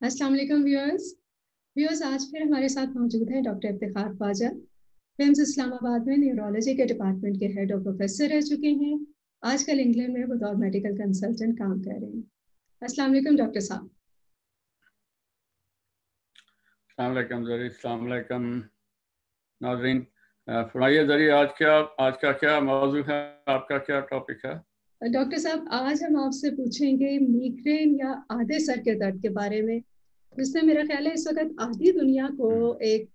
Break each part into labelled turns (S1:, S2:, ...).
S1: अस्सलाम वालेकुम व्यूअर्स आज फिर हमारे साथ मौजूद हैं डॉक्टर इफ्तिखार ख्वाजा। एम्स इस्लामाबाद में न्यूरोलॉजी के डिपार्टमेंट के हेड और प्रोफेसर रह चुके हैं। आजकल इंग्लैंड में बतौर मेडिकल कंसल्टेंट काम कर रहे हैं। अस्सलाम वालेकुम डॉक्टर साहब।
S2: अस्सलाम वालेकुम ज़री, अस्सलाम वालेकुम नाज़रीन। फरमाइए ज़री, आज का क्या मौजू है, आपका क्या टॉपिक है?
S1: डॉक्टर साहब आज हम आपसे पूछेंगे मीग्रेन या आधे सर के दर्द के बारे में, जिसने मेरा ख्याल है इस वक्त आधी दुनिया को एक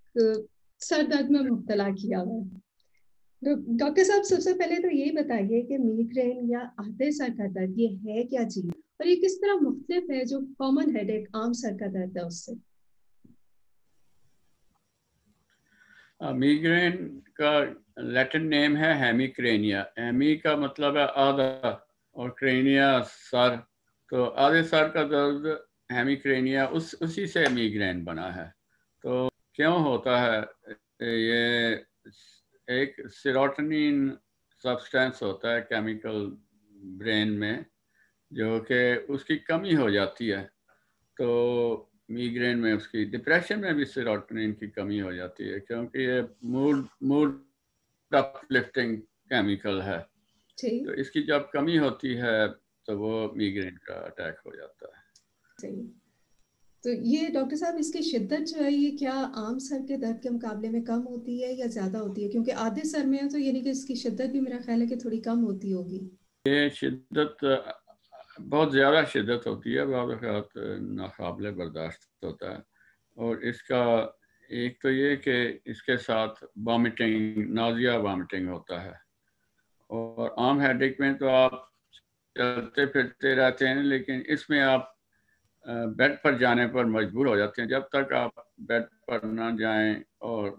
S1: सर दर्द में मुब्तला किया हुआ है। डॉक्टर साहब सबसे पहले तो यही बताइए कि मीग्रेन या आधे सर का दर्द ये है क्या चीज और ये किस तरह मुख्तलिफ है जो कॉमन हेडेक आम सर का दर्द है उससे।
S2: मीग्रेन का लैटिन नेम है हेमिक्रेनिया। हेमी का मतलब है आधा और क्रेनिया सर, तो आधे सर का दर्द हेमिक्रेनिया उसी से मीग्रेन बना है। तो क्यों होता है ये? एक सेरोटोनिन सब्सटेंस होता है केमिकल ब्रेन में, जो कि उसकी कमी हो जाती है। तो मीग्रेन में, उसकी डिप्रेशन में भी सेरोटोनिन की कमी हो जाती है, क्योंकि ये मूड अपलिफ्टिंग केमिकल है। तो इसकी जब कमी होती है तो वो मीग्रेन का अटैक हो जाता है।
S1: सही। तो ये डॉक्टर साहब इसकी शिद्दत जो है ये क्या आम सर के दर्द के मुकाबले में कम होती है या ज्यादा होती है? क्योंकि आधे सर में है तो यानी कि इसकी शिद्दत भी मेरा ख्याल है कि थोड़ी कम होती होगी।
S2: ये शिद्दत बहुत ज़्यादा शिद्दत होती है, बाद वक़्त नाकाबिले बर्दाश्त होता है। और इसका एक तो ये कि इसके साथ वॉमिटिंग, नाज़िया वॉमिटिंग होता है। और आम हेडेक में तो आप चलते फिरते रहते हैं, लेकिन इसमें आप बेड पर जाने पर मजबूर हो जाते हैं। जब तक आप बेड पर ना जाएं और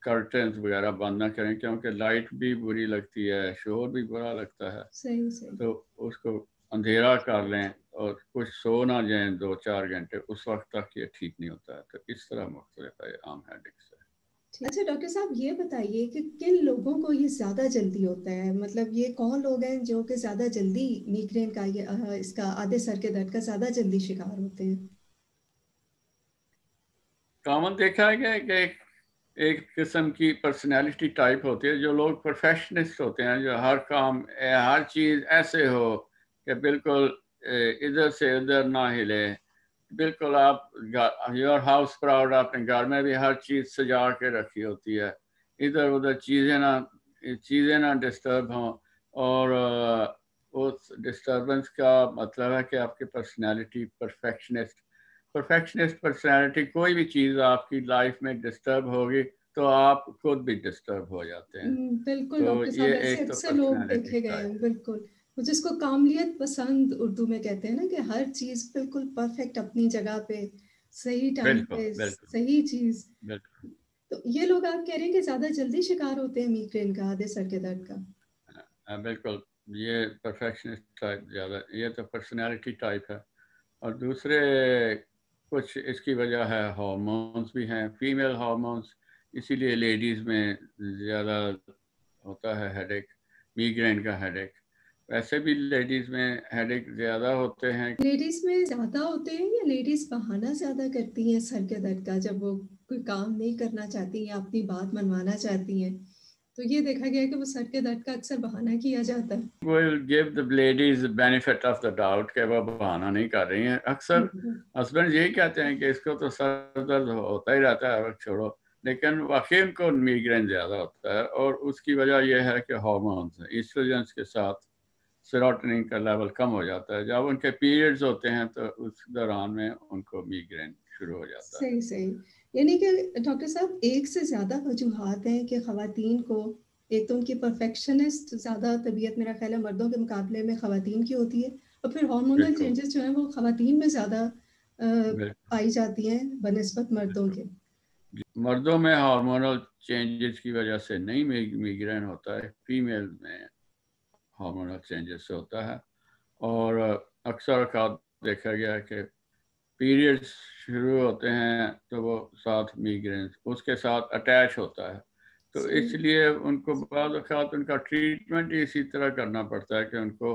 S2: कर्टन्स वगैरह बंद ना करें, क्योंकि लाइट भी बुरी लगती है, शोर भी बुरा लगता है।
S1: सही।
S2: तो उसको अंधेरा कर लें और कुछ सो ना जाएं 2-4 घंटे, उस वक्त तक ये ठीक नहीं होता है। तो इस तरह मुख्तलिफ है आम हेडेक से।
S1: अच्छा डॉक्टर साहब ये बताइए कि किन लोगों को ये ज्यादा जल्दी होता है, मतलब ये कौन लोग हैं जो कि ज्यादा जल्दी मिग्रेन का ये इसका आधे सर के दर्द का ज्यादा जल्दी शिकार होते हैं?
S2: कॉमन देखा है कि एक किस्म की पर्सनैलिटी टाइप होती है। जो लोग प्रोफेशनिस्ट होते हैं, जो हर काम हर चीज़ ऐसे हो कि बिल्कुल इधर से उधर ना हिले, बिल्कुल आप योर हाउस प्राउड, अपने घर में भी हर चीज़ सजा के रखी होती है, इधर उधर चीज़ें ना डिस्टर्ब हों। और उस डिस्टर्बेंस का मतलब है कि आपकी पर्सनैलिटी परफेक्शनिस्ट पर्सनैलिटी, कोई भी चीज़ आपकी लाइफ में डिस्टर्ब होगी तो आप खुद भी डिस्टर्ब हो जाते हैं।
S1: बिल्कुल
S2: तो
S1: डॉक्टर साहब,
S2: ये
S1: ऐसे
S2: एक तो
S1: अक्सर लोग
S2: पर्सनैलिटी
S1: देखे गए
S2: टाइप।
S1: हैं। बिल्कुल वो जिसको कामलियत पसंद उर्दू में कहते हैं ना, कि हर चीज बिल्कुल परफेक्ट अपनी जगह पे, सही टाइम
S2: बिल्कुल
S1: पे
S2: बिल्कुल
S1: सही चीज।
S2: बिल्कुल।
S1: तो ये लोग आप कह रहे हैं कि ज्यादा जल्दी शिकार होते हैं मिग्रेन का, आधे सर के दर्द का?
S2: बिल्कुल, ये परफेक्शनिस्ट टाइप ज़्यादा, ये तो पर्सनैलिटी टाइप है। और दूसरे कुछ इसकी वजह है, हार्मोन्स भी हैं, फीमेल हार्मोन्स, इसीलिए लेडीज़ में ज़्यादा होता है हेडेक, मीग्रेन का हेडेक। वैसे भी लेडीज़ में हेडेक ज़्यादा होते हैं।
S1: लेडीज में ज्यादा होते हैं या लेडीज बहाना ज्यादा करती हैं सर के दर्द का, जब वो कोई काम नहीं करना चाहती या अपनी बात मनवाना चाहती हैं? तो ये देखा गया है कि वो सर के दर्द का अक्सर बहाना किया जाता है।
S2: Will give the ladies the benefit of the doubt कि वो बहाना नहीं कर रही हैं। अक्सर हस्बैंड यही कहते हैं कि इसको तो सर दर्द होता ही रहता है, छोड़ो, लेकिन वाकई उनको मीग्रेन ज़्यादा होता है। और उसकी वजह यह है कि हार्मोन्स, एस्ट्रोजन्स के साथ सेरोटोनिन का लेवल कम हो जाता है। जब उनके पीरियड्स होते हैं तो उस दौरान में उनको मीग्रेन शुरू हो जाता है।
S1: सही। यानी कि डॉक्टर साहब एक से ज्यादा वजूहात हैं कि खवातीन को, एक तो उनकी परफेक्शनिस्ट ज्यादा तबीयत मेरा ख्याल है मर्दों के मुकाबले में खवातीन की होती है, और फिर हार्मोनल
S2: बिल्कुल
S1: चेंजेस जो है वो खवातीन में ज्यादा
S2: बिल्कुल
S1: पाई जाती हैं बनिस्बत मर्दों
S2: बिल्कुल।
S1: के।
S2: मर्दों में हार्मोनल चेंजेस की वजह से नहीं मीग्रेन होता है, फीमेल में हार्मोनल चेंजेस से होता है। और अक्सर औक़ात देखा गया है कि पीरियड्स शुरू होते हैं तो वो साथ मीग्रेन उसके साथ अटैच होता है। तो
S1: सही।
S2: इसलिए उनको बाद औक़ात उनका ट्रीटमेंट ही इसी तरह करना पड़ता है कि उनको